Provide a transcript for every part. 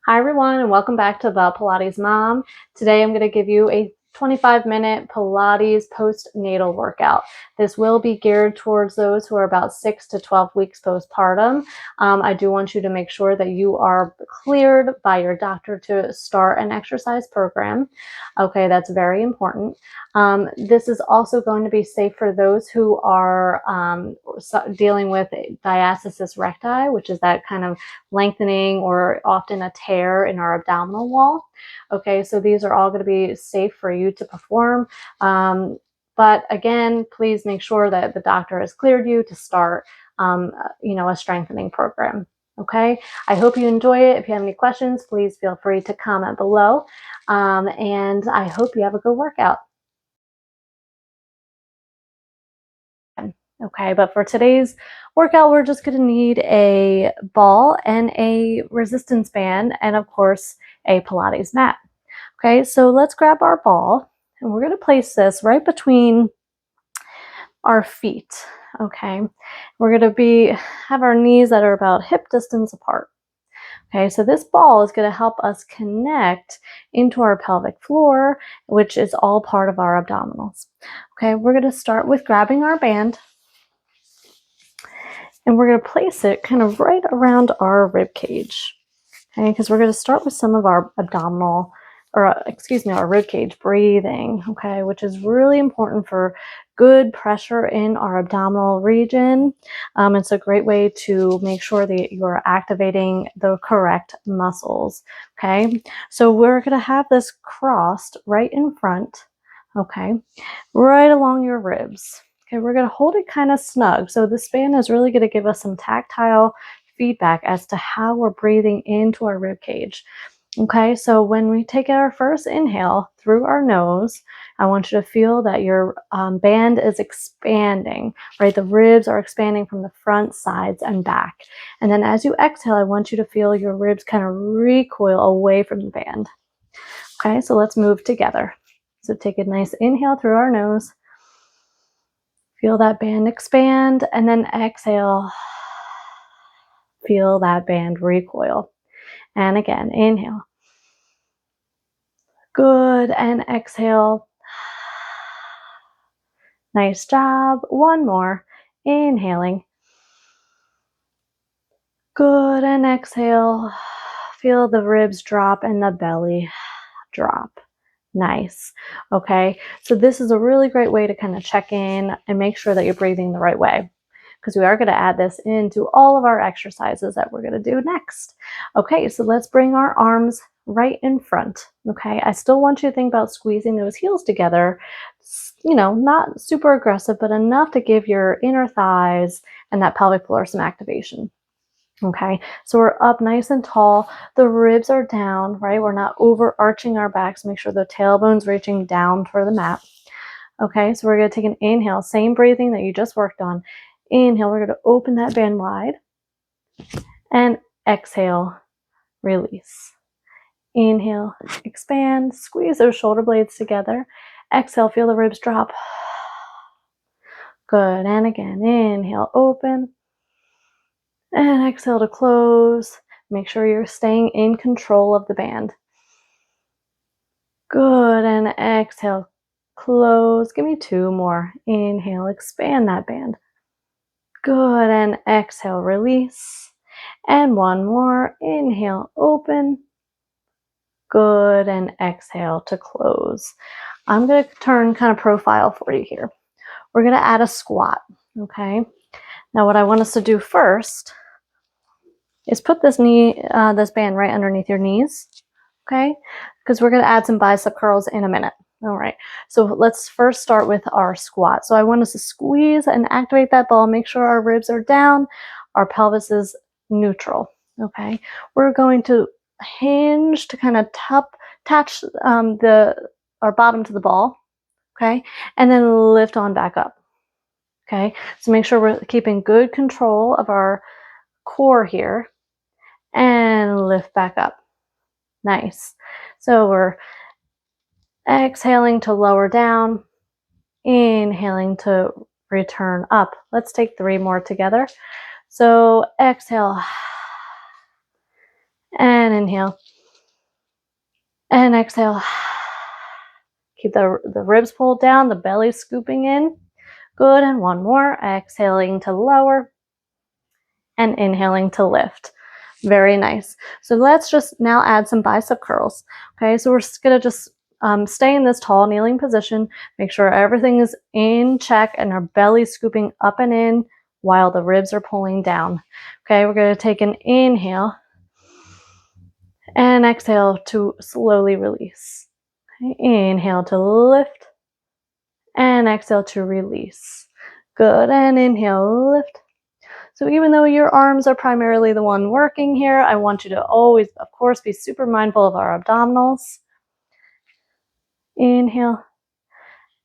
Hi everyone, and welcome back to the Pilates Mom. Today I'm going to give you a 25-minute Pilates postnatal workout. This will be geared towards those who are about 6 to 12 weeks postpartum. I do want you to make sure that you are cleared by your doctor to start an exercise program. Okay, that's very important. This is also going to be safe for those who are dealing with diastasis recti, which is that kind of lengthening or often a tear in our abdominal wall. Okay, so these are all going to be safe for you to perform. But again, please make sure that the doctor has cleared you to start, a strengthening program. Okay, I hope you enjoy it. If you have any questions, please feel free to comment below. And I hope you have a good workout. Okay, but for today's workout, we're just going to need a ball and a resistance band and, of course, a Pilates mat. Okay, so let's grab our ball and we're going to place this right between our feet. Okay, we're going to have our knees that are about hip distance apart. Okay, so this ball is going to help us connect into our pelvic floor, which is all part of our abdominals. Okay, we're going to start with grabbing our band. And we're going to place it kind of right around our rib cage, okay? Because we're going to start with some of our our rib cage breathing, okay? Which is really important for good pressure in our abdominal region. It's a great way to make sure that you're activating the correct muscles, okay? So we're going to have this crossed right in front, okay? Right along your ribs. Okay, we're going to hold it kind of snug. So this band is really going to give us some tactile feedback as to how we're breathing into our rib cage. Okay, so when we take our first inhale through our nose, I want you to feel that your band is expanding, right? The ribs are expanding from the front, sides, and back. And then as you exhale, I want you to feel your ribs kind of recoil away from the band. Okay, so let's move together. So take a nice inhale through our nose. Feel that band expand, and then exhale. Feel that band recoil. And again, inhale. Good, and exhale. Nice job. One more. Inhaling. Good, and exhale. Feel the ribs drop and the belly drop. Nice. Okay, so this is a really great way to kind of check in and make sure that you're breathing the right way, because we are going to add this into all of our exercises that we're going to do next. Okay, so let's bring our arms right in front. Okay, I still want you to think about squeezing those heels together, not super aggressive, but enough to give your inner thighs and that pelvic floor some activation. Okay, so we're up nice and tall. The ribs are down, right? We're not overarching our backs. Make sure the tailbone's reaching down for the mat. Okay, so we're going to take an inhale, same breathing that you just worked on. Inhale, we're going to open that band wide. And exhale, release. Inhale, expand, squeeze those shoulder blades together. Exhale, feel the ribs drop. Good, and again, inhale, open. And exhale to close. Make sure you're staying in control of the band. Good, and exhale, close. Give me two more. Inhale, expand that band. Good, and exhale, release. And one more. Inhale, open. Good, and exhale to close. I'm going to turn kind of profile for you here. We're going to add a squat, okay? Now what I want us to do first is put this band right underneath your knees, okay? Because we're going to add some bicep curls in a minute. All right, so let's first start with our squat. So I want us to squeeze and activate that ball. Make sure our ribs are down, our pelvis is neutral, okay? We're going to hinge to kind of attach our bottom to the ball, okay? And then lift on back up, okay? So make sure we're keeping good control of our core here and lift back up. Nice. So we're exhaling to lower down, inhaling to return up. Let's take 3 more together. So exhale and and inhale, and exhale. Keep the ribs pulled down, the belly scooping in. Good, and one more. Exhaling to lower and inhaling to lift. Very nice. So let's just now add some bicep curls. Okay, so we're gonna just stay in this tall kneeling position. Make sure everything is in check and our belly scooping up and in while the ribs are pulling down. Okay, we're gonna take an inhale and exhale to slowly release. Okay, inhale to lift and exhale to release. Good, and inhale, lift. So even though your arms are primarily the one working here, I want you to always, of course, be super mindful of our abdominals. Inhale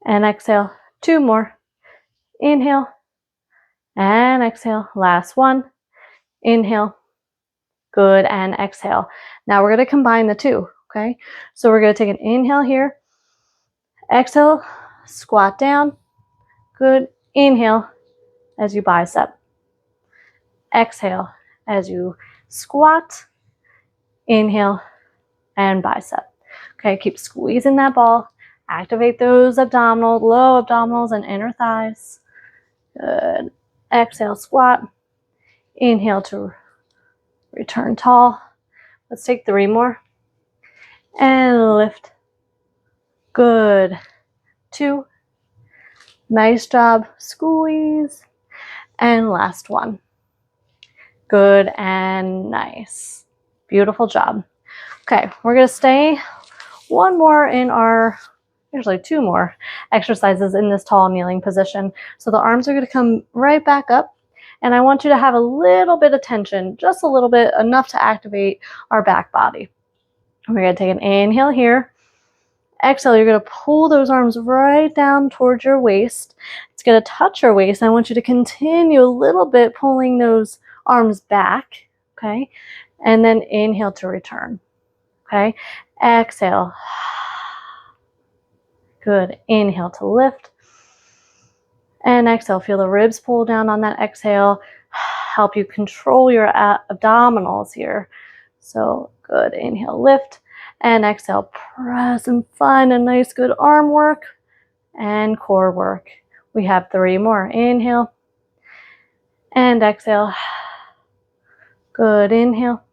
and exhale. Two more. Inhale and exhale. Last one. Inhale. Good, and exhale. Now we're going to combine the two, okay? So we're going to take an inhale here. Exhale, squat down. Good. Inhale as you bicep. Exhale as you squat. Inhale and bicep. Okay, keep squeezing that ball. Activate those abdominals, low abdominals and inner thighs. Good. Exhale, squat. Inhale to return tall. Let's take 3 more. And lift. Good. 2. Nice job. Squeeze. And last one. Good and nice. Beautiful job. Okay, we're going to stay one more in our, usually 2 more exercises in this tall kneeling position. So the arms are going to come right back up, and I want you to have a little bit of tension, just a little bit, enough to activate our back body. We're going to take an inhale here. Exhale, you're going to pull those arms right down towards your waist. It's going to touch your waist. I want you to continue a little bit pulling those arms back, okay? And then inhale to return, okay? Exhale. Good. Inhale to lift. And exhale. Feel the ribs pull down on that exhale. Help you control your abdominals here. So good. Inhale, lift. And exhale, press and find a nice good arm work and core work. We have 3 more. Inhale and exhale. Good. Inhale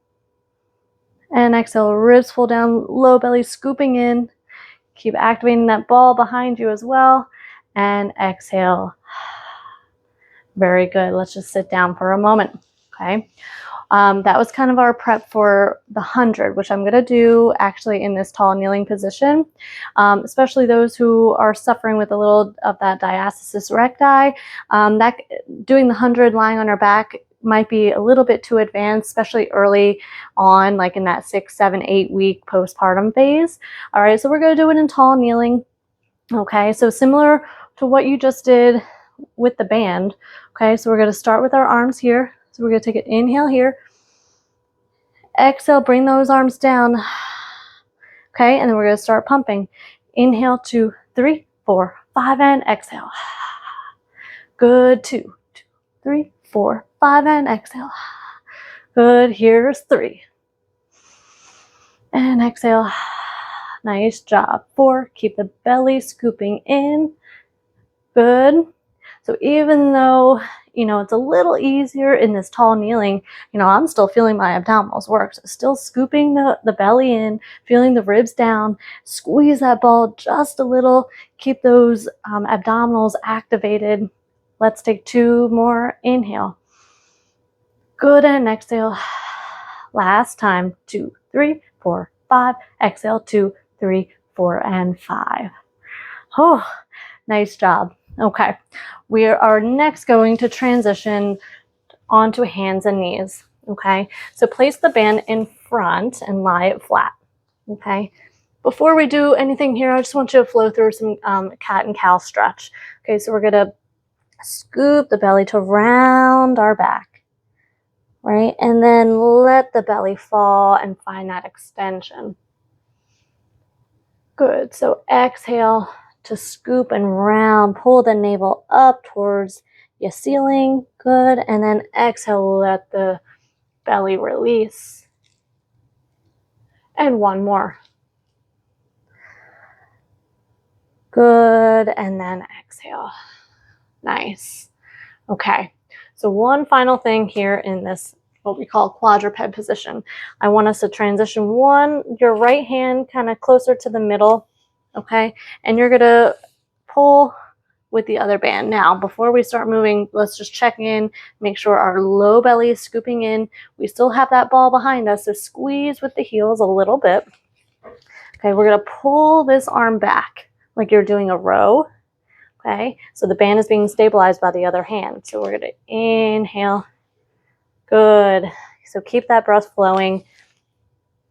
and exhale. Ribs pull down, low belly scooping in. Keep activating that ball behind you as well. And exhale. Very good. Let's just sit down for a moment. Okay. That was kind of our prep for the 100, which I'm going to do actually in this tall kneeling position, especially those who are suffering with a little of that diastasis recti. That doing the 100 lying on our back might be a little bit too advanced, especially early on, like in that 6, 7, 8 week postpartum phase. All right, so we're going to do it in tall kneeling. Okay, so similar to what you just did with the band. Okay, so we're going to start with our arms here. So we're going to take an inhale here. Exhale, bring those arms down. Okay, and then we're going to start pumping. Inhale, 2, 3, 4, 5, and exhale. Good. 2, 3, 4, 5, and exhale. Good. Here's 3. And exhale. Nice job. 4. Keep the belly scooping in. Good. So even though, it's a little easier in this tall kneeling, I'm still feeling my abdominals work. So still scooping the belly in, feeling the ribs down, squeeze that ball just a little, keep those abdominals activated. Let's take 2 more. Inhale. Good, and exhale. Last time. 2, 3, 4, 5. Exhale. 2, 3, 4, and 5. Oh, nice job. Okay, we are next going to transition onto hands and knees. Okay, so place the band in front and lie it flat. Okay, before we do anything here, I just want you to flow through some cat and cow stretch. Okay, so we're gonna scoop the belly to round our back, right? And then let the belly fall and find that extension. Good, so exhale to scoop and round, pull the navel up towards your ceiling. Good, and then exhale, let the belly release. And one more. Good, and then exhale. Nice. Okay, so one final thing here in this, what we call quadruped position. I want us to transition your right hand kind of closer to the middle, okay? And you're gonna pull with the other band. Now, before we start moving, let's just check in, make sure our low belly is scooping in. We still have that ball behind us, so squeeze with the heels a little bit. Okay, we're gonna pull this arm back like you're doing a row. Okay, so the band is being stabilized by the other hand. So we're gonna inhale. Good. So keep that breath flowing.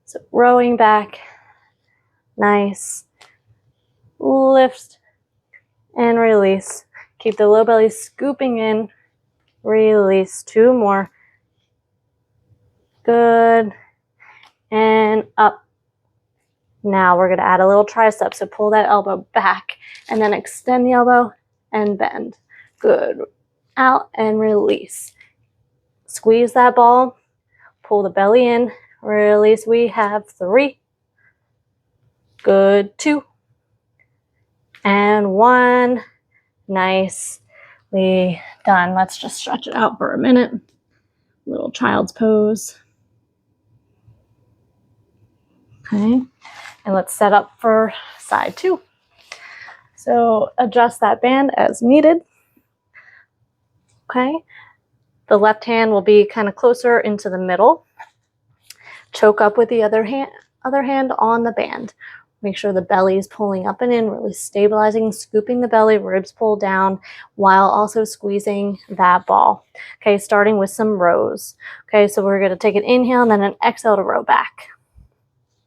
So rowing back. Nice. Lift and release. Keep the low belly scooping in. Release. Two more. Good. And up. Now we're going to add a little tricep. So pull that elbow back and then extend the elbow and bend. Good. Out and release. Squeeze that ball. Pull the belly in. Release. We have 3. Good. 2. And 1. Nicely done. Let's just stretch it out for a minute. Little child's pose. Okay. And let's set up for side 2. So adjust that band as needed. Okay. The left hand will be kind of closer into the middle. Choke up with the other hand on the band. Make sure the belly is pulling up and in, really stabilizing, scooping the belly, ribs pull down, while also squeezing that ball. Okay, starting with some rows. Okay, so we're going to take an inhale and then an exhale to row back.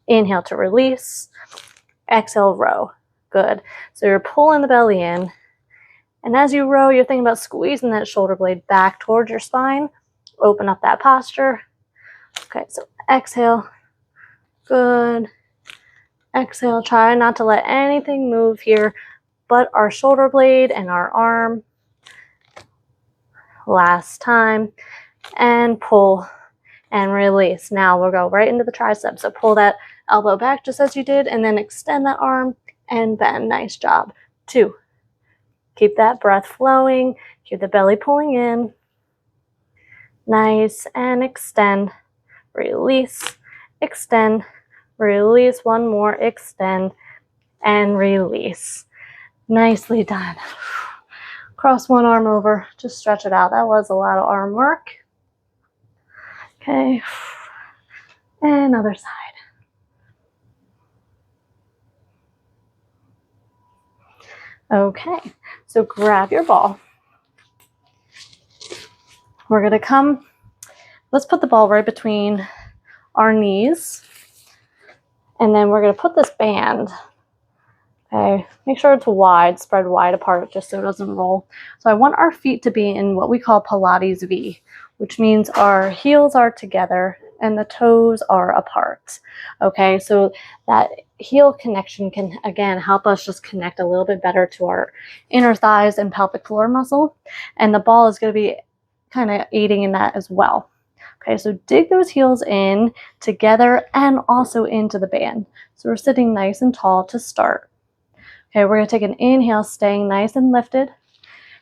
Inhale to release. Exhale, row. Good. So you're pulling the belly in. And as you row, you're thinking about squeezing that shoulder blade back towards your spine. Open up that posture. Okay, so exhale. Good. Exhale. Try not to let anything move here but our shoulder blade and our arm. Last time. And pull and release. Now we'll go right into the triceps. So pull that elbow back just as you did and then extend that arm and bend. Nice job. 2. Keep that breath flowing. Keep the belly pulling in. Nice. And extend. Release. Extend. Release. One more. Extend. And release. Nicely done. Cross one arm over. Just stretch it out. That was a lot of arm work. Okay. And other side. Okay, so grab your ball. We're going to come, let's put the ball right between our knees. And then we're going to put this band, okay, make sure it's wide, spread wide apart just so it doesn't roll. So I want our feet to be in what we call Pilates V, which means our heels are together and the toes are apart. Okay, so that heel connection can, again, help us just connect a little bit better to our inner thighs and pelvic floor muscle. And the ball is going to be kind of aiding in that as well. Okay, so dig those heels in together and also into the band. So we're sitting nice and tall to start. Okay, we're going to take an inhale, staying nice and lifted.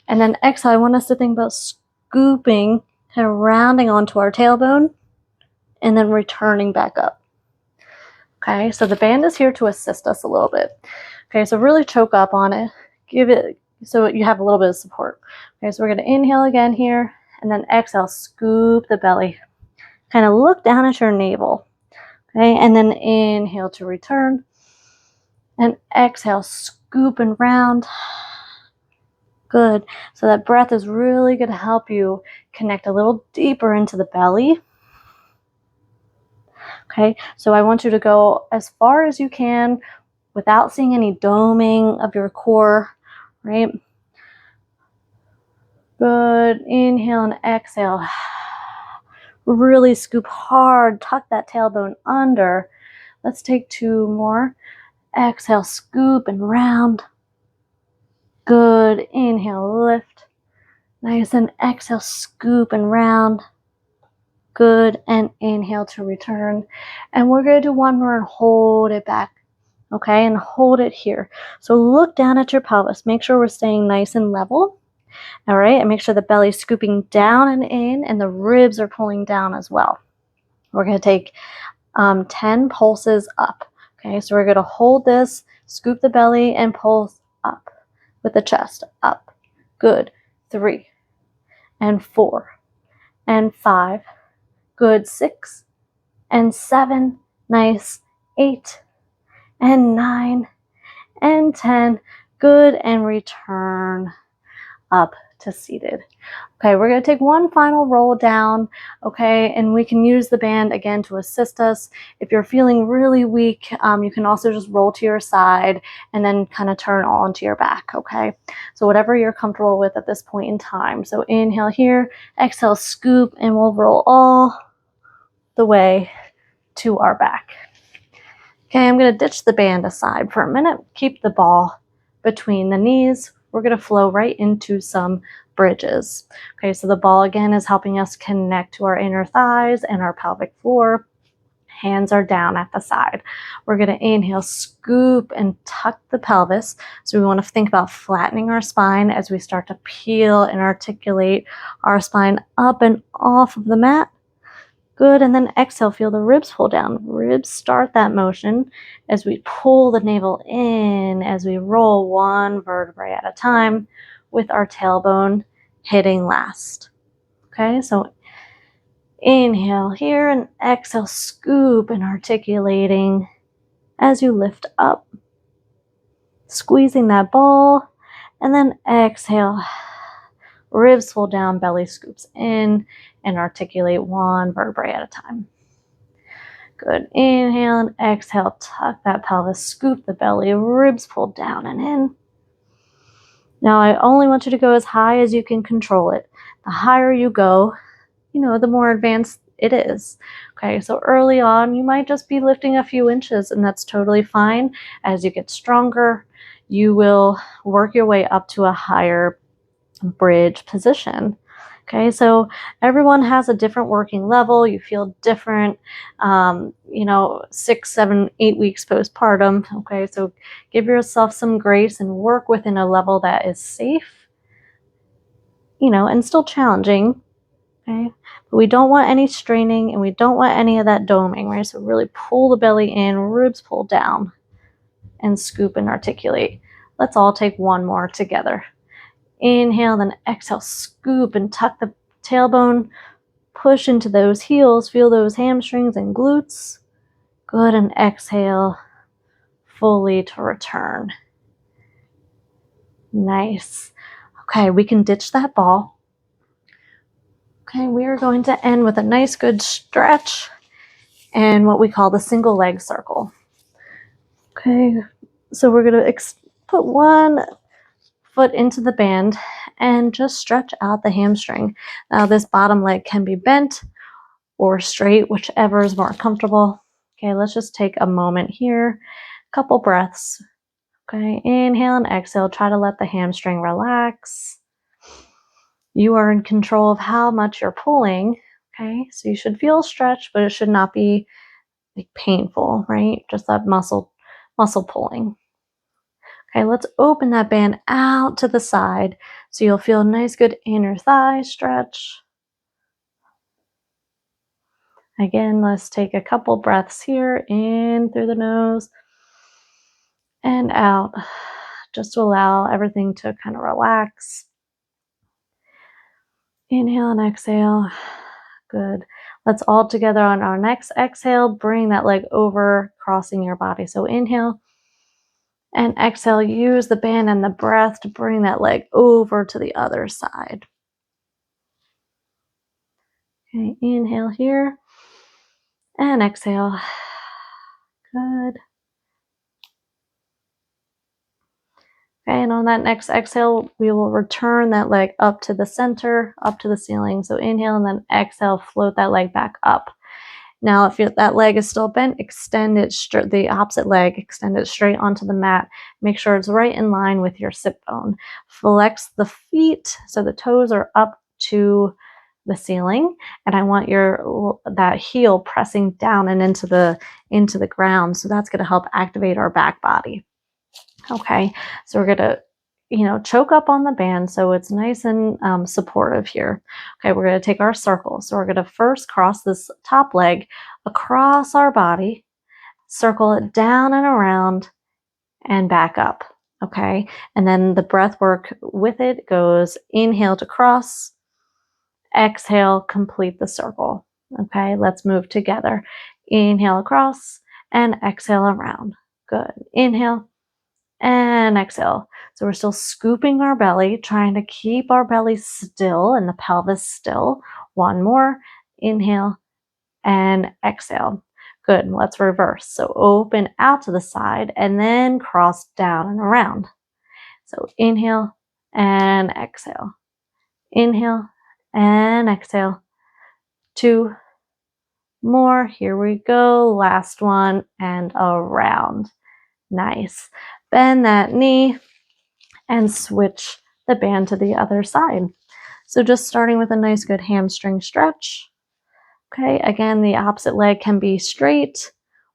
And then exhale, I want us to think about scooping, kind of rounding onto our tailbone, and then returning back up. Okay, so the band is here to assist us a little bit. Okay, so really choke up on it. Give it so you have a little bit of support. Okay, so we're going to inhale again here, and then exhale, scoop the belly. Kind of look down at your navel. Okay, and then inhale to return. And exhale, scoop and round. Good. So that breath is really going to help you connect a little deeper into the belly. Okay, so I want you to go as far as you can without seeing any doming of your core, right? Good. Inhale and exhale. Really scoop hard. Tuck that tailbone under. Let's take 2 more. Exhale, scoop and round. Good. Inhale, lift. Nice. And exhale, scoop and round. Good, and inhale to return. And we're going to do one more and hold it back. Okay, and hold it here. So look down at your pelvis. Make sure we're staying nice and level. All right, and make sure the belly's scooping down and in, and the ribs are pulling down as well. We're going to take 10 pulses up. Okay, so we're going to hold this, scoop the belly, and pulse up with the chest. Up. Good. 3 and 4 and 5. Good. 6 and 7. Nice. 8 and 9 and 10. Good, and return up to seated. Okay, we're going to take one final roll down, okay, and we can use the band again to assist us. If you're feeling really weak, you can also just roll to your side and then kind of turn onto your back, okay? So whatever you're comfortable with at this point in time. So inhale here, exhale, scoop, and we'll roll all the way to our back. Okay, I'm going to ditch the band aside for a minute. Keep the ball between the knees. We're going to flow right into some bridges. Okay, so the ball again is helping us connect to our inner thighs and our pelvic floor. Hands are down at the side. We're going to inhale, scoop, and tuck the pelvis. So we want to think about flattening our spine as we start to peel and articulate our spine up and off of the mat. Good, and then exhale, feel the ribs pull down. Ribs start that motion as we pull the navel in, as we roll one vertebrae at a time with our tailbone hitting last. Okay, so inhale here and exhale, scoop and articulating as you lift up, squeezing that ball, and then exhale, ribs pull down, belly scoops in, and articulate one vertebrae at a time. Good. Inhale and exhale. Tuck that pelvis. Scoop the belly. Ribs pull down and in. Now, I only want you to go as high as you can control it. The higher you go, the more advanced it is. Okay, so early on, you might just be lifting a few inches, and that's totally fine. As you get stronger, you will work your way up to a higher bridge position. Okay, so everyone has a different working level. You feel different, 6, 7, 8 weeks postpartum. Okay, so give yourself some grace and work within a level that is safe, and still challenging. Okay, but we don't want any straining and we don't want any of that doming, right? So really pull the belly in, ribs pull down, and scoop and articulate. Let's all take one more together. Inhale, then exhale, scoop and tuck the tailbone, push into those heels, feel those hamstrings and glutes. Good, and exhale fully to return. Nice. Okay, we can ditch that ball. Okay, we are going to end with a nice good stretch and what we call the single leg circle. Okay, so we're going to put one foot into the band and just stretch out the hamstring. Now this bottom leg can be bent or straight, whichever is more comfortable. Okay, let's just take a moment here, couple breaths. Okay, inhale and exhale, try to let the hamstring relax. You are in control of how much you're pulling. Okay, so you should feel stretch, but it should not be painful, right? Just that muscle pulling. Okay, let's open that band out to the side so you'll feel a nice good inner thigh stretch. Again, let's take a couple breaths here, in through the nose and out, just to allow everything to kind of relax. Inhale and exhale. Good. Let's all together on our next exhale, bring that leg over, crossing your body. So inhale and exhale, use the band and the breath to bring that leg over to the other side. Okay, inhale here and exhale. Good. Okay, and on that next exhale, we will return that leg up to the center, up to the ceiling. So inhale and then exhale, float that leg back up. Now, if that leg is still bent, extend it straight, the opposite leg, extend it straight onto the mat. Make sure it's right in line with your sit bone. Flex the feet so the toes are up to the ceiling, and I want that heel pressing down and into the ground. So that's going to help activate our back body. Okay, so we're going to choke up on the band so it's nice and supportive here. Okay, we're going to take our circle. So we're going to first cross this top leg across our body, circle it down and around and back up. Okay, and then the breath work with it goes inhale to cross, exhale, complete the circle. Okay, let's move together. Inhale across and exhale around. Good. Inhale and exhale. So we're still scooping our belly, trying to keep our belly still and the pelvis still. One more. Inhale and exhale. Good. Let's reverse. So open out to the side and then cross down and around. So inhale and exhale. Inhale and exhale. 2 more. Here we go. Last one and around. Nice. Bend that knee and switch the band to the other side. So just starting with a nice good hamstring stretch. Okay, again, the opposite leg can be straight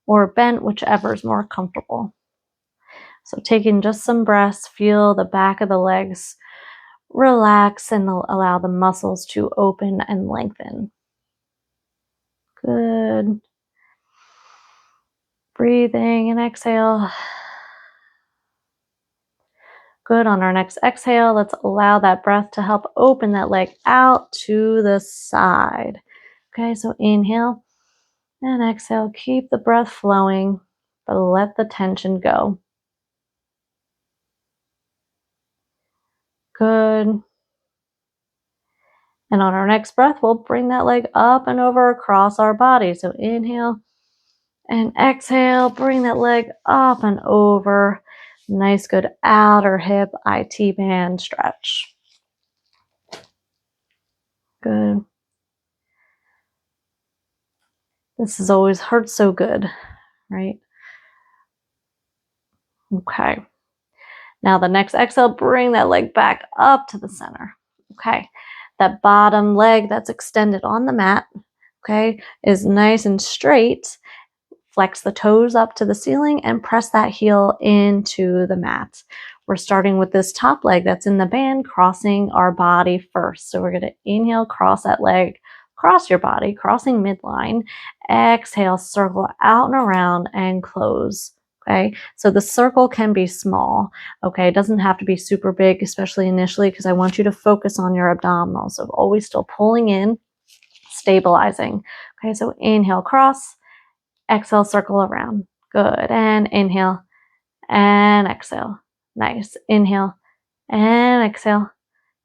or bent, whichever is more comfortable. So taking just some breaths, feel the back of the legs relax and allow the muscles to open and lengthen. Good. Breathing and exhale. Good. On our next exhale, let's allow that breath to help open that leg out to the side. Okay, so inhale and exhale. Keep the breath flowing, but let the tension go. Good. And on our next breath, we'll bring that leg up and over across our body. So inhale and exhale. Bring that leg up and over. Nice, good outer hip IT band stretch. Good. This has always hurt so good, right? Okay. Now the next exhale, bring that leg back up to the center. Okay. That bottom leg that's extended on the mat, okay, is nice and straight. Flex the toes up to the ceiling and press that heel into the mat. We're starting with this top leg that's in the band, crossing our body first. So we're going to inhale, cross that leg, cross your body, crossing midline. Exhale, circle out and around and close. Okay, so the circle can be small. Okay, it doesn't have to be super big, especially initially, because I want you to focus on your abdominals. So always still pulling in, stabilizing. Okay, so inhale, cross. Exhale, circle around. Good. And inhale and exhale. Nice. Inhale and exhale.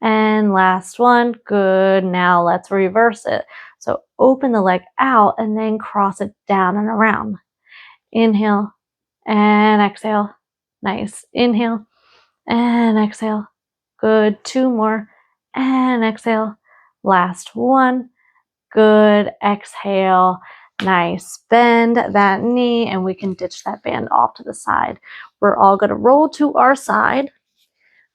And last one. Good. Now let's reverse it. So open the leg out and then cross it down and around. Inhale and exhale. Nice. Inhale and exhale. Good. 2 more. And exhale. Last one. Good. Exhale. Nice. Bend that knee and we can ditch that band off to the side. We're all going to roll to our side.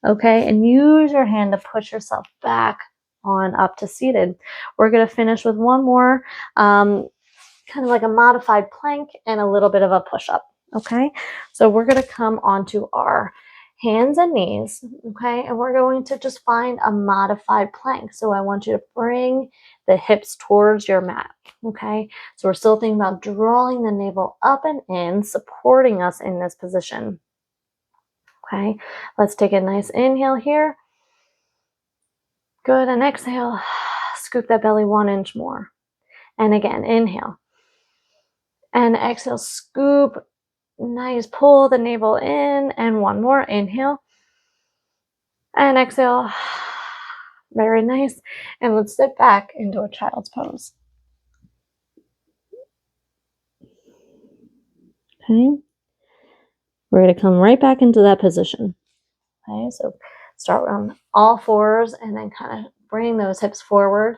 Okay. And use your hand to push yourself back on up to seated. We're going to finish with one more, kind of like a modified plank and a little bit of a push-up. Okay. So we're going to come onto our hands and knees. Okay. And we're going to just find a modified plank. So I want you to bring the hips towards your mat. Okay. So we're still thinking about drawing the navel up and in, supporting us in this position. Okay. Let's take a nice inhale here. Good. And exhale. Scoop that belly 1 inch more. And again, inhale. And exhale, scoop. Nice. Pull the navel in. And one more. Inhale. And exhale. Very nice. And let's sit back into a child's pose. Okay. We're going to come right back into that position. Okay. So start on all fours and then kind of bring those hips forward.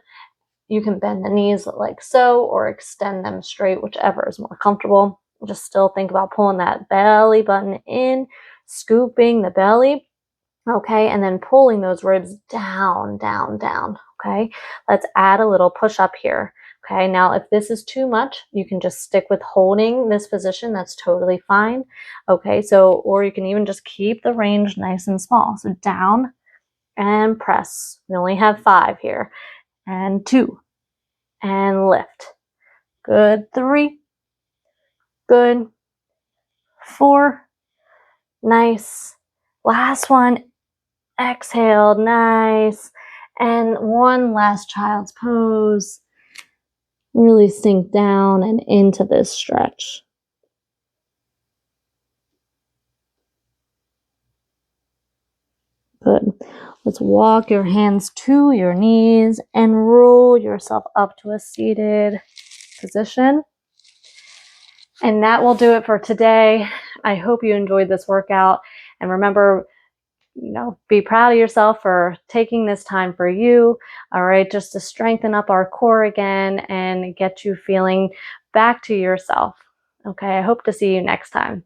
You can bend the knees like so or extend them straight, whichever is more comfortable. Just still think about pulling that belly button in, scooping the belly. Okay, and then pulling those ribs down, down, down. Okay, let's add a little push up here. Okay, now if this is too much, you can just stick with holding this position. That's totally fine. Okay, so, or you can even just keep the range nice and small. So down and press. We only have 5 here. And 2. And lift. Good. 3. Good. 4. Nice. Last one. Exhale. Nice. And one last child's pose. Really sink down and into this stretch. Good. Let's walk your hands to your knees and roll yourself up to a seated position. And that will do it for today. I hope you enjoyed this workout. And remember, be proud of yourself for taking this time for you. All right, just to strengthen up our core again and get you feeling back to yourself. Okay, I hope to see you next time.